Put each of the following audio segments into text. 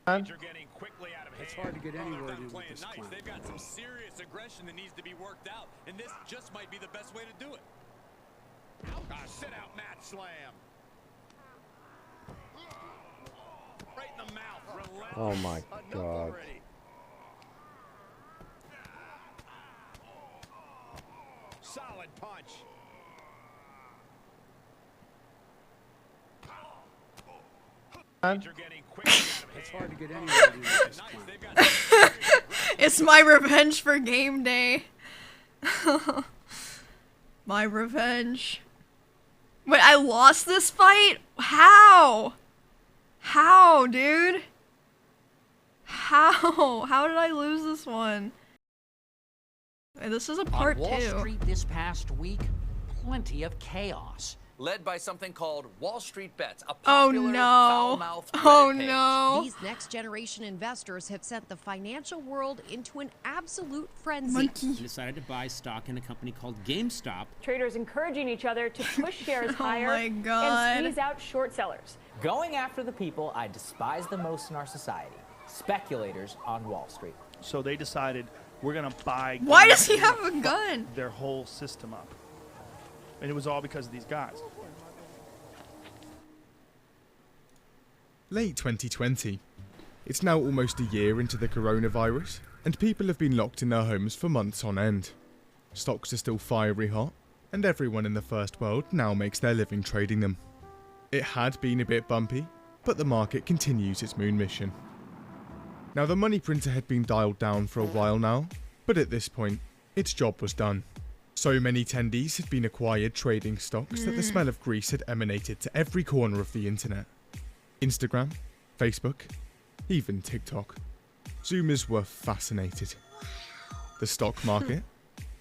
They're getting quickly out of hand. It's hard to get anywhere with this nice. clown. They've got some serious aggression that needs to be worked out, and this just might be the best way to do it. Sit-out mat slam. Right in the mouth. Relentless. Oh my God. Solid punch. It's hard to get anywhere with this clown. It's my revenge for game day. My revenge. Wait, I lost this fight? How? How, dude? How? How did I lose this one? Wait, this is a part On Wall 2. Street this past week, plenty of chaos. Led by something called WallStreetBets, a Oh popular no. foul-mouthed Oh Reddit page. no. These next-generation investors have sent the financial world into an absolute frenzy. Monkey. Decided to buy stock in a company called GameStop. Traders encouraging each other to push shares higher my God. and squeeze out short sellers. Going after the people I despise the most in our society, speculators on Wall Street. So they decided we're going to buy. Why does he have a gun? Their whole system up. And it was all because of these guys. Late 2020. It's now almost a year into the coronavirus, and people have been locked in their homes for months on end. Stocks are still fiery hot, and everyone in the first world now makes their living trading them. It had been a bit bumpy, but the market continues its moon mission. Now, the money printer had been dialed down for a while now, but at this point, its job was done. So many attendees had been acquired trading stocks that the smell of grease had emanated to every corner of the internet. Instagram, Facebook, even TikTok. Zoomers were fascinated. The stock market?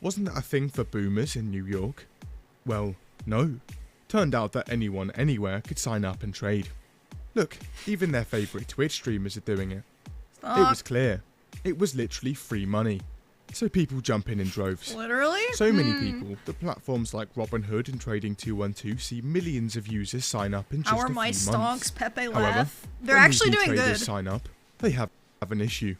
Wasn't that a thing for boomers in New York? Well, no. Turned out that anyone anywhere could sign up and trade. Look, even their favourite Twitch streamers are doing it. Stop. It was clear. It was literally free money. So people jump in droves. Literally? So many people that platforms like Robinhood and Trading212 see millions of users sign up in just How are a few my months. stocks? Pepe However, laugh. They're when actually these new doing traders good. sign up, they have an issue.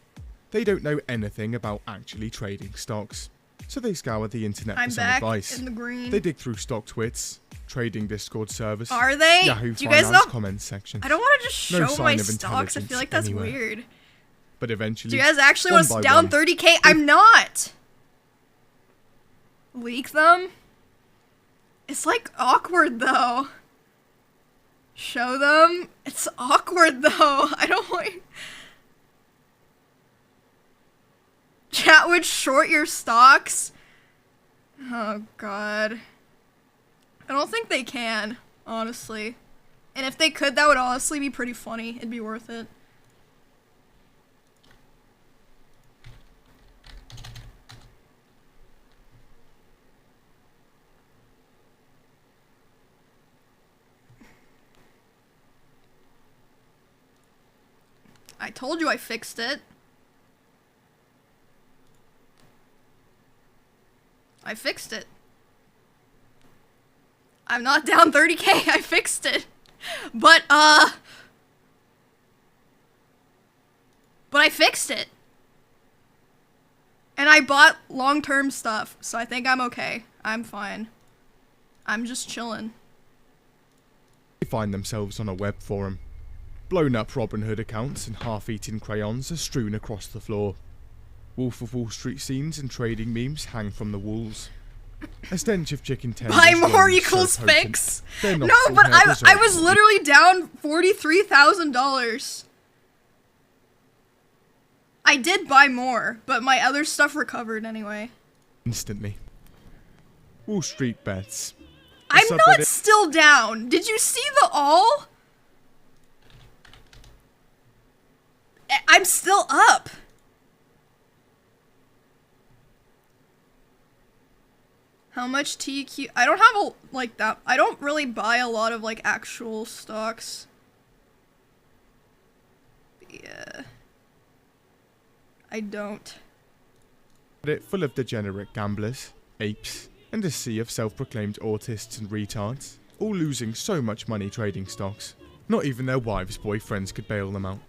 They don't know anything about actually trading stocks. So they scour the internet I'm for some back advice. in the green. They dig through stock twits, trading Discord servers, Are they? Yahoo Do you guys Finance know? comments sections. I don't want to just No show sign my of stocks. I feel like that's intelligence anywhere. weird. But eventually, Do you guys actually one want by us down one, 30k? I'm not! Leak them? It's like awkward though. Show them? It's awkward though. I don't want. Chat would short your stocks? Oh god. I don't think they can, honestly. And if they could, that would honestly be pretty funny. It'd be worth it. I told you I fixed it. I fixed it. I'm not down 30k, I fixed it. But I fixed it. And I bought long-term stuff, so I think I'm okay. I'm fine. I'm just chilling. They find themselves on a web forum. Blown up Robinhood accounts and half-eaten crayons are strewn across the floor. Wolf of Wall Street scenes and trading memes hang from the walls. A stench of chicken tenders. Buy more runs equals so potent, fix. their No, nostril but hair I dissolves was in literally down $43,000. I did buy more, but my other stuff recovered anyway. instantly. WallStreetBets. I'm not still down. Did you see the all? I'm still up. How much TQ? I don't have a, like that. I don't really buy a lot of like actual stocks. Yeah. I don't. It full of degenerate gamblers, apes, and a sea of self-proclaimed autists and retards, all losing so much money trading stocks. Not even their wives' boyfriends could bail them out.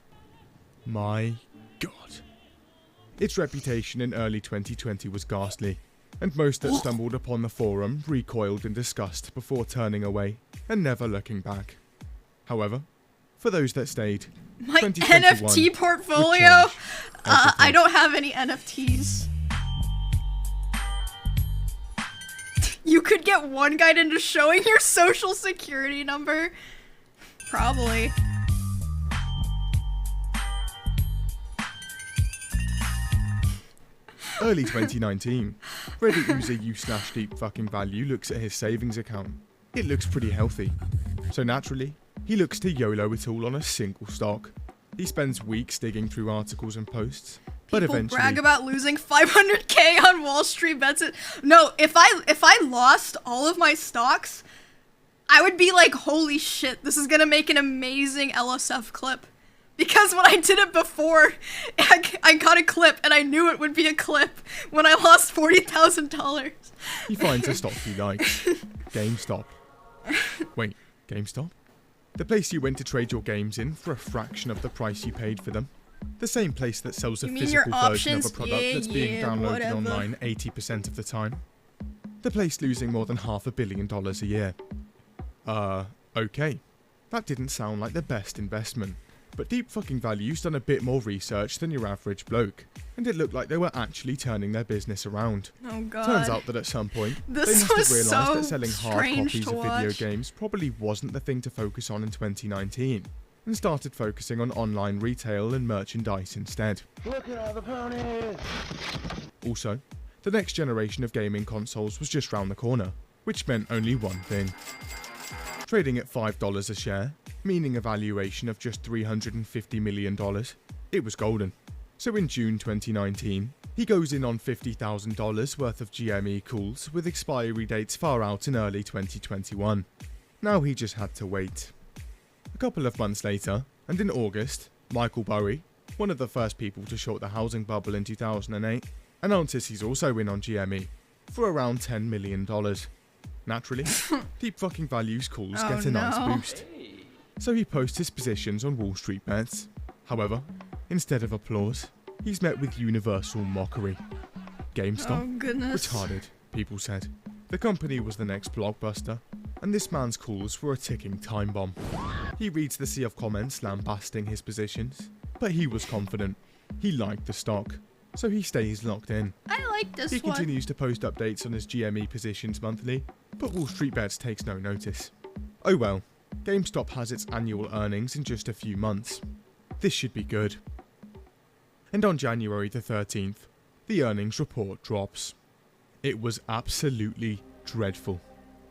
My God. Its reputation in early 2020 was ghastly, and most that stumbled upon the forum recoiled in disgust before turning away and never looking back. However, for those that stayed, My 2021 NFT portfolio? would change I everything. don't have any NFTs. You could get one guide into showing your social security number? Probably. Early 2019, Reddit user u/deep-fucking-value looks at his savings account. It looks pretty healthy. So naturally, he looks to YOLO it all on a single stock. He spends weeks digging through articles and posts, but People eventually brag about losing 500K on WallStreetBets. No, if I lost all of my stocks, I would be like, holy shit, this is gonna make an amazing LSF clip. Because when I did it before, I got a clip and I knew it would be a clip when I lost $40,000. he finds a stock he likes. GameStop. Wait, GameStop? The place you went to trade your games in for a fraction of the price you paid for them. The same place that sells a You mean your physical version of a options? product Yeah, that's being yeah, downloaded whatever. online 80% of the time. The place losing more than $500 million a year. Okay. That didn't sound like the best investment. But Deep Fucking Value's done a bit more research than your average bloke, and it looked like they were actually turning their business around. Oh god. Turns out that at some point, This they must was have realised so that selling hard strange copies to of video watch. games probably wasn't the thing to focus on in 2019, and started focusing on online retail and merchandise instead. Look at all the ponies! Also, the next generation of gaming consoles was just round the corner, which meant only one thing. Trading at $5 a share, meaning a valuation of just $350 million, it was golden. So in June 2019, he goes in on $50,000 worth of GME calls with expiry dates far out in early 2021. Now he just had to wait. A couple of months later, and in August, Michael Burry, one of the first people to short the housing bubble in 2008, announces he's also in on GME for around $10 million. Naturally, Deep Fucking Value's calls Oh, get a nice no. boost. So he posts his positions on WallStreetBets. However, instead of applause, he's met with universal mockery. GameStop? Oh goodness. Retarded, people said. The company was the next blockbuster, and this man's calls were a ticking time bomb. He reads the sea of comments lambasting his positions, but he was confident. He liked the stock, so he stays locked in. I like this He one. continues to post updates on his GME positions monthly, but WallStreetBets takes no notice. Oh well, GameStop has its annual earnings in just a few months. This should be good. And on January the 13th, the earnings report drops. It was absolutely dreadful.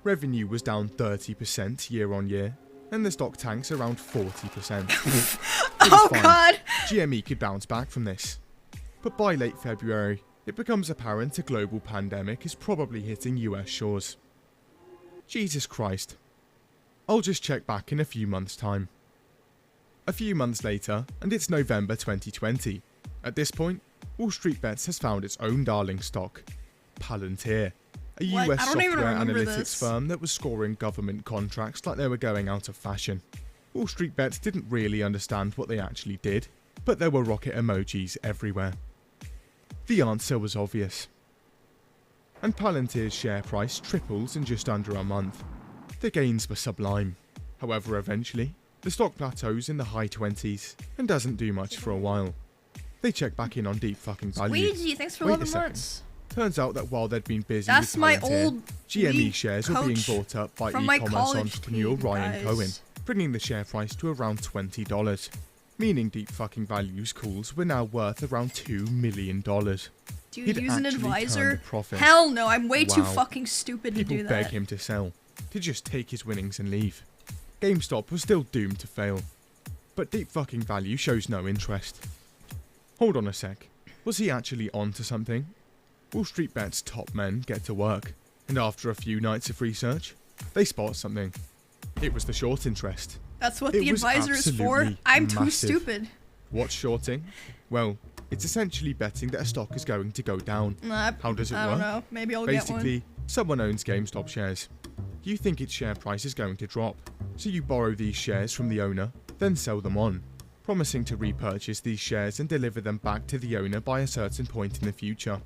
Revenue was down 30% year on year, and the stock tanks around 40%. It was Oh fine. god. GME could bounce back from this. But by late February, it becomes apparent a global pandemic is probably hitting US shores. Jesus Christ. I'll just check back in a few months' time. A few months later, and it's November 2020. At this point, WallStreetBets has found its own darling stock, Palantir, a What? US I don't even software remember analytics this. firm that was scoring government contracts like they were going out of fashion. WallStreetBets didn't really understand what they actually did, but there were rocket emojis everywhere. The answer was obvious. And Palantir's share price triples in just under a month. The gains were sublime. However, eventually, the stock plateaus in the high 20s and doesn't do much for a while. They check back in on Deep Fucking Value. Squeegee, thanks for Wait a 11 second. months. Turns out that while they'd been busy That's with my Palantir, old GME league shares were being coach bought up by from my e-commerce college entrepreneur team, Ryan guys. Cohen, bringing the share price to around $20, meaning Deep Fucking Value's calls were now worth around $2 million. Do you He'd use an actually turned advisor? a profit. Hell no, I'm way too Wow. fucking stupid to People do beg that. him to sell, to just take his winnings and leave. GameStop was still doomed to fail, but Deep Fucking Value shows no interest. Hold on a sec, was he actually on to something? WallStreetBets top men get to work, and after a few nights of research, they spot something. It was the short interest. That's what It the was advisor is for. absolutely I'm too massive. stupid. What's shorting? Well, it's essentially betting that a stock is going to go down. Nah, How does it I work? don't know. Maybe I'll Basically, someone owns GameStop shares. You think its share price is going to drop, so you borrow these shares from the owner, then sell them on. promising to repurchase these shares and deliver them back to the owner by a certain point in the future.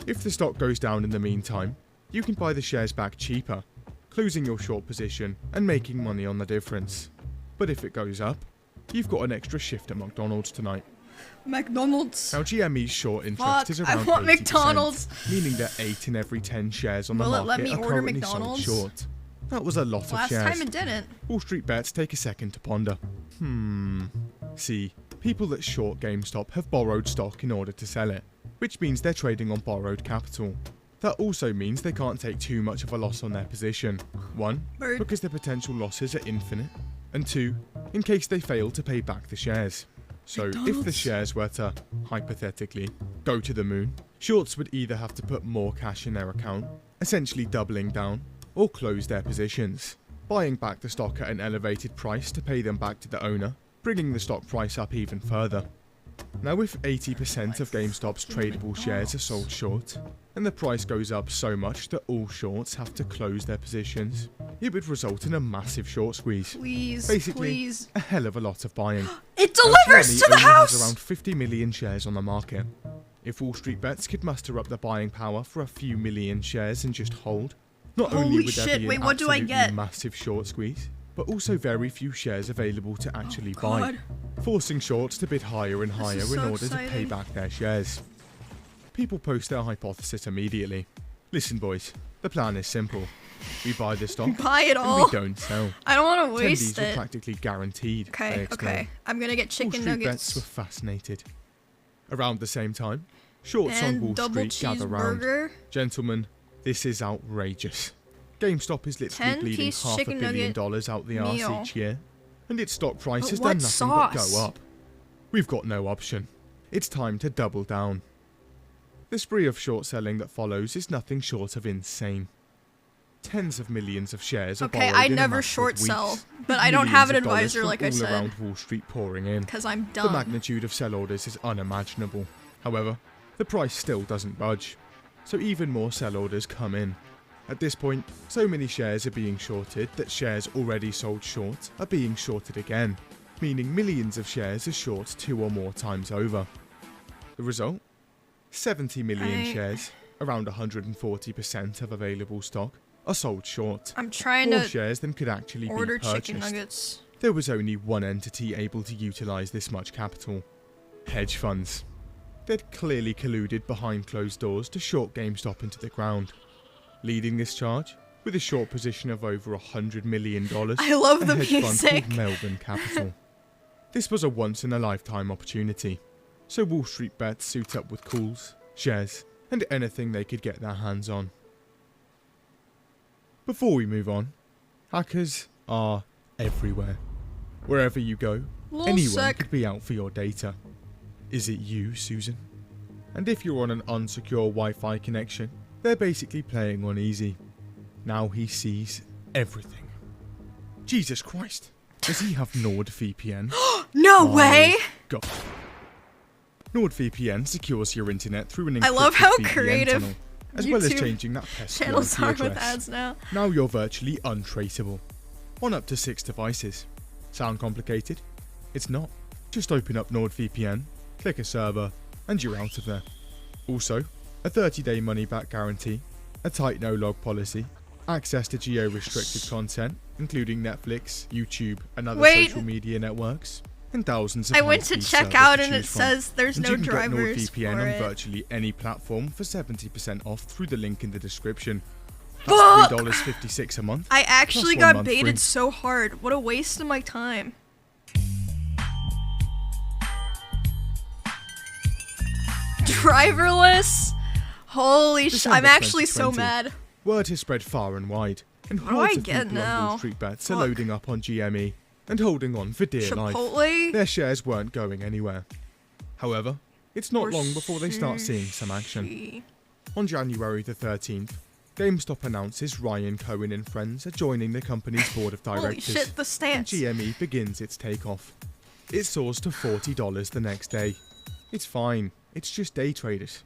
If the stock goes down in the meantime, you can buy the shares back cheaper, closing your short position and making money on the difference. But if it goes up, you've got an extra shift at McDonald's tonight. McDonald's. Now GME's short interest is I around want 80%, McDonald's. meaning that 8 in every 10 shares on the Will it let market me are order currently McDonald's? sold short. That was a lot of Last shares. time it didn't. WallStreetBets take a second to ponder. See, people that short GameStop have borrowed stock in order to sell it, which means they're trading on borrowed capital. That also means they can't take too much of a loss on their position. 1, because the potential losses are infinite, and 2, in case they fail to pay back the shares. So if the shares were to, hypothetically, go to the moon, shorts would either have to put more cash in their account, essentially doubling down, or close their positions, buying back the stock at an elevated price to pay them back to the owner, bringing the stock price up even further. Now if 80% of GameStop's tradable shares are sold short, and the price goes up so much that all shorts have to close their positions, it would result in a massive short squeeze. Please, Basically, please. a hell of a lot of buying. It delivers GME to the only has house! around 50 million shares on the market. If WallStreetBets could muster up the buying power for a few million shares and just hold, not only Holy would there shit, be wait, an what do I absolutely get? massive short squeeze, but also very few shares available to actually buy, God. forcing shorts to bid higher and higher is in so order to pay exciting. back their shares. People post their hypothesis immediately. Listen boys, the plan is simple. We buy the stock, Buy it and all. we don't sell. I don't want to waste Attendees are it. practically guaranteed. they Okay, explain. okay. I'm gonna get chicken WallStreetBets nuggets. were fascinated. Around the same time, shorts on And Wall double Street gather round. cheeseburger. Gentlemen, this is outrageous. GameStop is literally 10 bleeding piece $500 chicken billion nugget out the arse meal. each year, and its stock price But has what done nothing but sauce? go up. We've got no option. It's time to double down. The spree of short selling that follows is nothing short of insane. Tens of millions of shares are Okay, borrowed I in a never matter of short weeks, sell, with but I don't have an millions of dollars advisor from like I all said. around Wall Street pouring in. Because I'm The dumb. magnitude of sell orders is unimaginable. However, the price still doesn't budge, so even more sell orders come in. At this point, so many shares are being shorted that shares already sold short are being shorted again, meaning millions of shares are short 2 or more times over. The result? 70 million shares, around 140% of available stock, are sold short. I'm trying More to shares than could actually order be purchased. chicken nuggets. There was only one entity able to utilize this much capital: hedge funds. They'd clearly colluded behind closed doors to short GameStop into the ground. Leading this charge, with a short position of over $100 million, I love a the hedge music. fund called Melbourne Capital. This was a once-in-a-lifetime opportunity, so WallStreetBets suit up with calls, shares, and anything they could get their hands on. Before we move on, hackers are everywhere. Wherever you go, anyone could be out for your data. Is it you, Susan? And if you're on an unsecure Wi-Fi connection, they're basically playing on easy. Now he sees everything. Jesus Christ, does he have NordVPN? No My way! God. NordVPN secures your internet through an encrypted I love how VPN creative tunnel, as well as YouTube changing that pesky channels IP are address. with ads now. Now you're virtually untraceable, on up to 6 devices. Sound complicated? It's not. Just open up NordVPN, click a server, and you're out of there. Also, a 30-day money-back guarantee, a tight no-log policy, access to geo-restricted content, including Netflix, YouTube, and other social media networks, and thousands of I went to high-speed check servers out to and it choose from. says there's And no you can get drivers NordVPN for on it. virtually any platform for 70% off through the link in the description. Fuck! That's $3.56 a month. I actually plus 1 got month baited free. so hard. What a waste of my time. Driverless? Holy shit. I'm December actually so 2020. mad. Word has spread far and wide, and What do hordes I of get people now? on WallStreetBets are Fuck. loading up on GME and holding on for dear life. Chipotle? Their shares weren't going anywhere. However, it's not long before they start seeing some action. On January the 13th, GameStop announces Ryan Cohen and friends are joining the company's board of Holy directors. shit, the stance. And GME begins its takeoff. It soars to $40 the next day. It's fine, it's just day traders.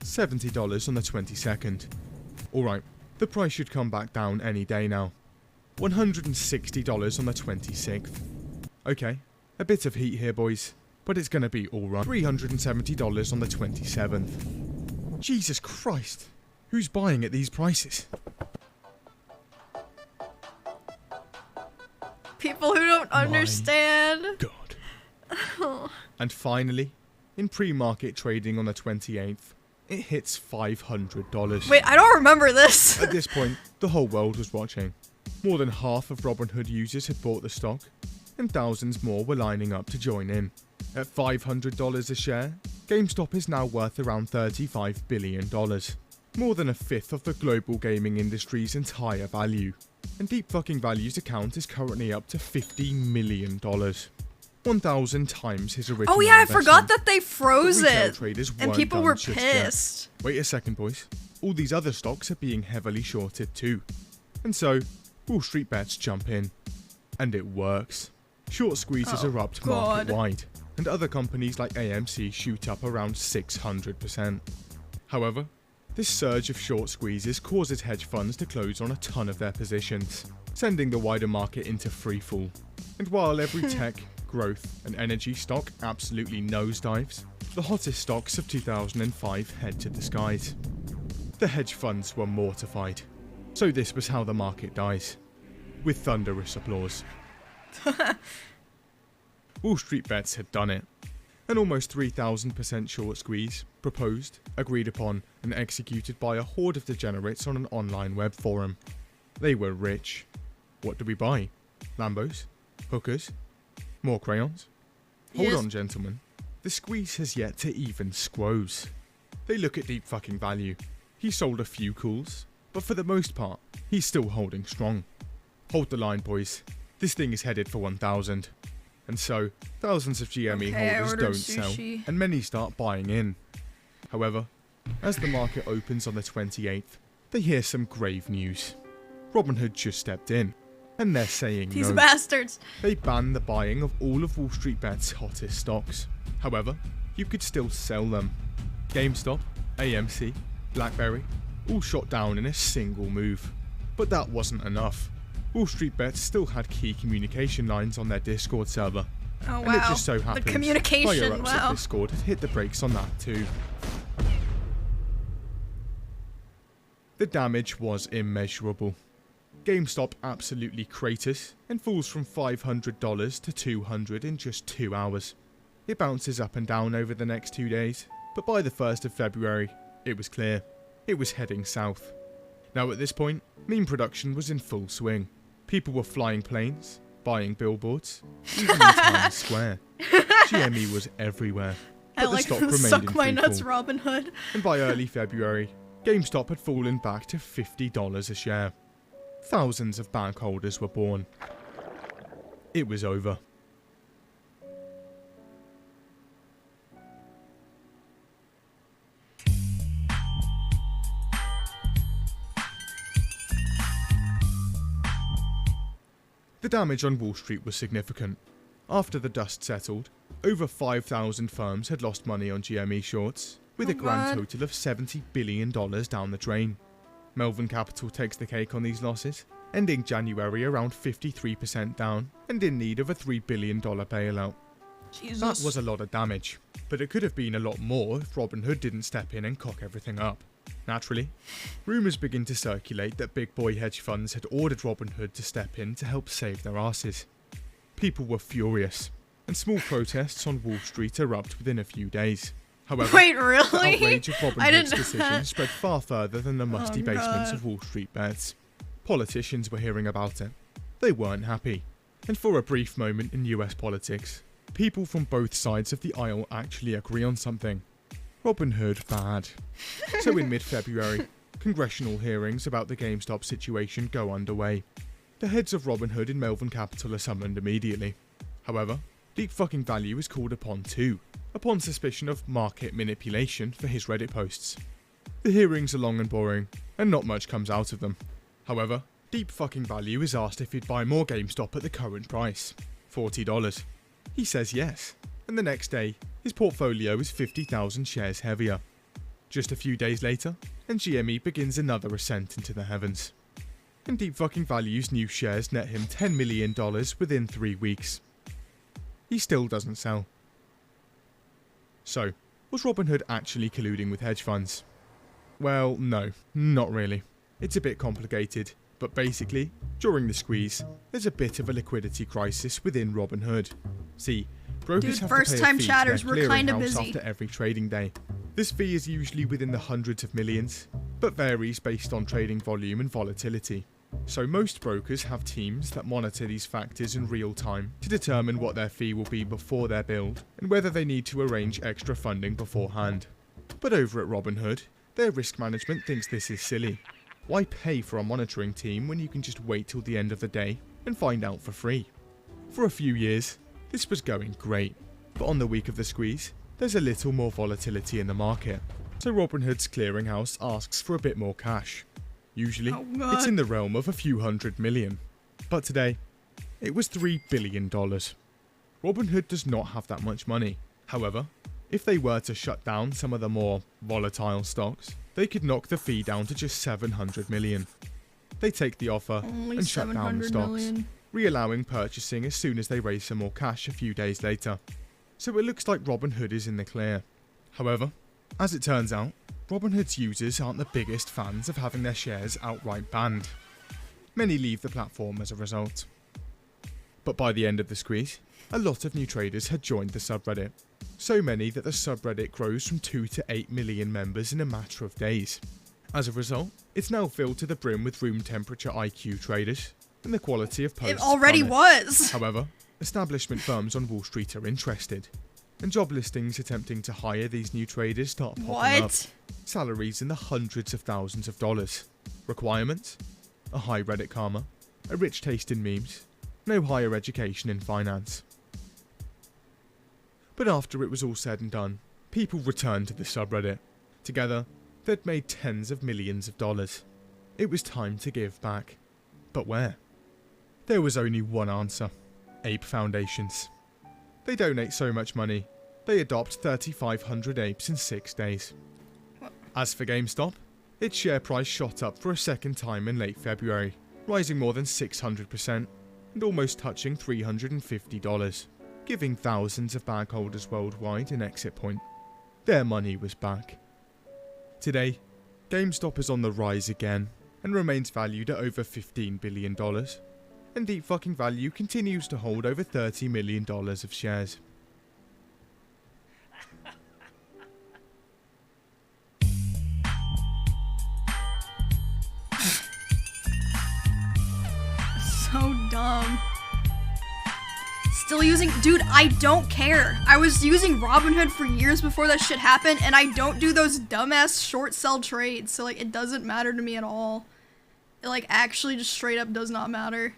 $70 on the 22nd. Alright, the price should come back down any day now. $160 on the 26th. Okay, A bit of heat here, boys, but it's gonna be alright. $370 on the 27th. Jesus Christ. Who's buying at these prices? People who don't understand. God. And finally, in pre-market trading on the 28th, it hits $500. Wait, I don't remember this. At this point, the whole world was watching. More than half of Robinhood users had bought the stock, and thousands more were lining up to join in. At $500 a share, GameStop is now worth around $35 billion. More than a fifth of the global gaming industry's entire value. And Deep Fucking Value's account is currently up to $50 million. 1,000 times his original Oh yeah, I investment. forgot that they froze But retail it. traders And weren't people done were just yet. pissed. Wait a second, boys. All these other stocks are being heavily shorted too. And so, WallStreetBets jump in. And it works. Short squeezes erupt market-wide, and other companies like AMC shoot up around 600%. However, this surge of short squeezes causes hedge funds to close on a ton of their positions, sending the wider market into freefall. And while every tech, growth, and energy stock absolutely nosedives, the hottest stocks of 2005 head to the skies. The hedge funds were mortified. So this was how the market dies. With thunderous applause. WallStreetBets had done it. An almost 3,000% short squeeze, proposed, agreed upon, and executed by a horde of degenerates on an online web forum. They were rich. What do we buy? Lambos? Hookers? More crayons? Hold on, gentlemen. The squeeze has yet to even squoze. They look at Deep Fucking Value. He sold a few calls, but for the most part, he's still holding strong. Hold the line, boys. This thing is headed for 1,000. And so, thousands of GME holders don't sell, and many start buying in. However, as the market opens on the 28th, they hear some grave news. Robinhood just stepped in, and they're saying These no. bastards. They banned the buying of all of WallStreetBets' hottest stocks. However, you could still sell them. GameStop, AMC, BlackBerry, all shot down in a single move. But that wasn't enough. WallStreetBets still had key communication lines on their Discord server. Oh, And it wow. just so happens The communication, higher-ups wow. at Discord had hit the brakes on that too. The damage was immeasurable. GameStop absolutely craters and falls from $500 to $200 in just 2 hours. It bounces up and down over the next 2 days, but by the 1st of February, it was clear. It was heading south. Now at this point, meme production was in full swing. People were flying planes, buying billboards, even in Times Square. GME was everywhere, I but the like stock remained in suck my nuts, freefall. Robinhood. And by early February, GameStop had fallen back to $50 a share. Thousands of bank holders were born. It was over. The damage on Wall Street was significant. After the dust settled, over 5,000 firms had lost money on GME shorts, with a grand total of $70 billion down the drain. Melvin Capital takes the cake on these losses, ending January around 53% down and in need of a $3 billion bailout. Jesus. That was a lot of damage, but it could have been a lot more if Robinhood didn't step in and cock everything up. Naturally, rumours begin to circulate that big boy hedge funds had ordered Robinhood to step in to help save their asses. People were furious, and small protests on Wall Street erupt within a few days. However, Wait, the really? outrage of I Robinhood's didn't know decision that. spread far further than the musty basements God. of WallStreetBets. Politicians were hearing about it. They weren't happy. And for a brief moment in US politics, people from both sides of the aisle actually agree on something. Robinhood bad. So in mid-February, Congressional hearings about the GameStop situation go underway. The heads of Robinhood in Melvin Capital are summoned immediately. However, Deep Fucking Value is called upon too, upon suspicion of market manipulation for his Reddit posts. The hearings are long and boring, and not much comes out of them. However, Deep Fucking Value is asked if he'd buy more GameStop at the current price, $40. He says yes, and the next day, his portfolio is 50,000 shares heavier. Just a few days later, and GME begins another ascent into the heavens. And Deep Fucking Value's new shares net him $10 million within 3 weeks. he still doesn't sell. So, was Robinhood actually colluding with hedge funds? Well, no, not really. It's a bit complicated, but basically, during the squeeze, there's a bit of a liquidity crisis within Robinhood. See, brokers have to pay a first-time fee to chatters, their we're kinda clearinghouse busy. after every trading day. This fee is usually within the hundreds of millions, but varies based on trading volume and volatility. So most brokers have teams that monitor these factors in real time to determine what their fee will be before they're billed and whether they need to arrange extra funding beforehand. But over at Robinhood, their risk management thinks this is silly. Why pay for a monitoring team when you can just wait till the end of the day and find out for free? For a few years, this was going great, but on the week of the squeeze, there's a little more volatility in the market, so Robinhood's clearinghouse asks for a bit more cash. Usually, it's in the realm of a few $100 million, but today, it was $3 billion. Robinhood does not have that much money. However, if they were to shut down some of the more volatile stocks, they could knock the fee down to just $700 million. They take the offer and shut down the stocks, re-allowing purchasing as soon as they raise some more cash a few days later. So it looks like Robinhood is in the clear. However, as it turns out, Robinhood's users aren't the biggest fans of having their shares outright banned. Many leave the platform as a result. But by the end of the squeeze, a lot of new traders had joined the subreddit. So many that the subreddit grows from 2 to 8 million members in a matter of days. As a result, it's now filled to the brim with room temperature IQ traders, and the quality of posts It already was. However, establishment firms on Wall Street are interested, and job listings attempting to hire these new traders start popping up. Salaries in the hundreds of thousands of dollars. Requirements? A high Reddit karma, a rich taste in memes, no higher education in finance. But after it was all said and done, people returned to the subreddit. Together, they'd made tens of millions of dollars. It was time to give back. But where? There was only one answer. Ape Foundations. They donate so much money, they adopt 3,500 apes in 6 days. As for GameStop, its share price shot up for a second time in late February, rising more than 600% and almost touching $350, giving thousands of bag holders worldwide an exit point. Their money was back. Today, GameStop is on the rise again and remains valued at over $15 billion. And Deep Fucking Value continues to hold over $30 million of shares. So dumb. Still using, dude, I don't care. I was using Robinhood for years before that shit happened, and I don't do those dumbass short sell trades, so like it doesn't matter to me at all. It like actually just straight up does not matter.